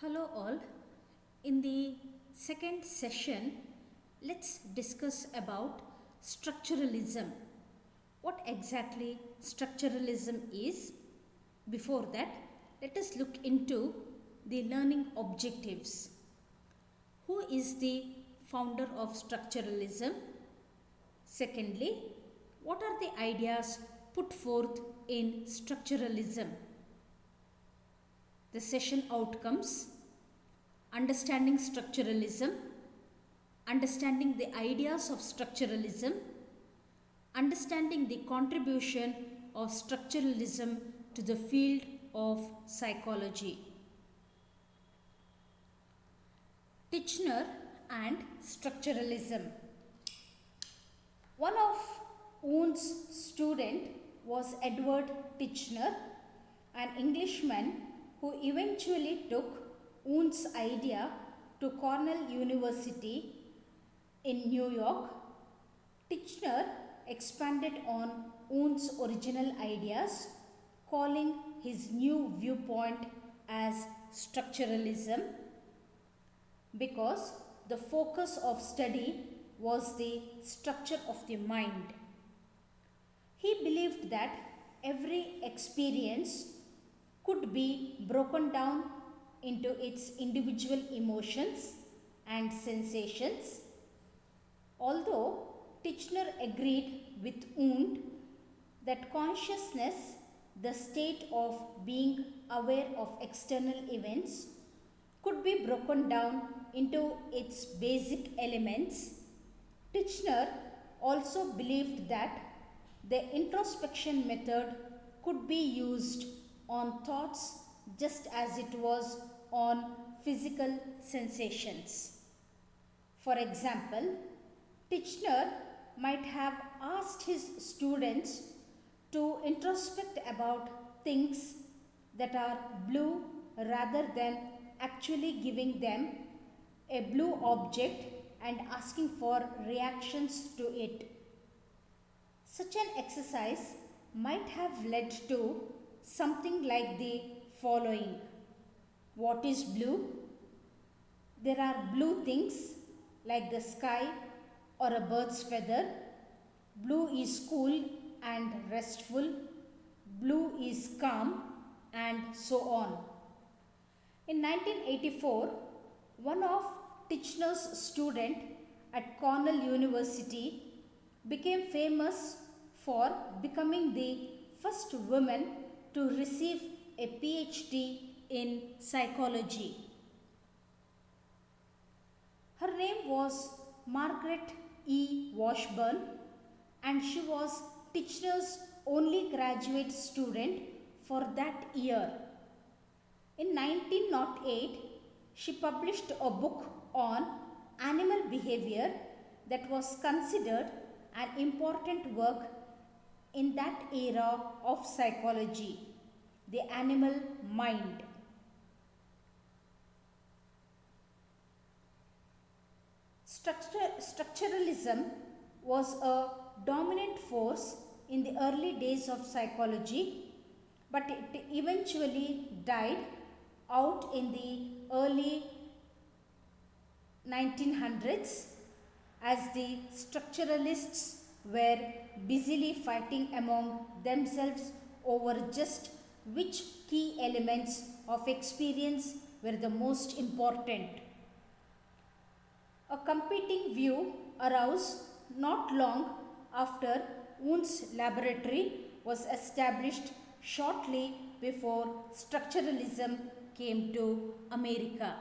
Hello all. In the second session, let's discuss about structuralism. What exactly structuralism is? Before that, let us look into the learning objectives. Who is the founder of structuralism? Secondly, what are the ideas put forth in structuralism? The session outcomes: understanding structuralism, understanding the ideas of structuralism, understanding the contribution of structuralism to the field of psychology. Titchener and structuralism. One of Wundt's student was Edward Titchener, an Englishman who eventually took Wundt's idea to Cornell University in New York. Titchener expanded on Wundt's original ideas, calling his new viewpoint as structuralism because the focus of study was the structure of the mind. He believed that every experience could be broken down into its individual emotions and sensations. Although Titchener agreed with Wundt that consciousness, the state of being aware of external events, could be broken down into its basic elements, Titchener also believed that the introspection method could be used on thoughts just as it was on physical sensations. For example, Titchener might have asked his students to introspect about things that are blue rather than actually giving them a blue object and asking for reactions to it. Such an exercise might have led to something like the following. What is blue? There are blue things like the sky or a bird's feather. Blue is cool and restful. Blue is calm, and so on. In 1984, one of Titchener's students at Cornell University became famous for becoming the first woman to receive a PhD in psychology. Her name was Margaret E. Washburn, and she was Titchener's only graduate student for that year. In 1908, she published a book on animal behavior that was considered an important work in that era of psychology, the animal mind. Structuralism was a dominant force in the early days of psychology, but it eventually died out in the early 1900s as the structuralists were busily fighting among themselves over just which key elements of experience were the most important. A competing view arose not long after Wundt's laboratory was established shortly before structuralism came to America.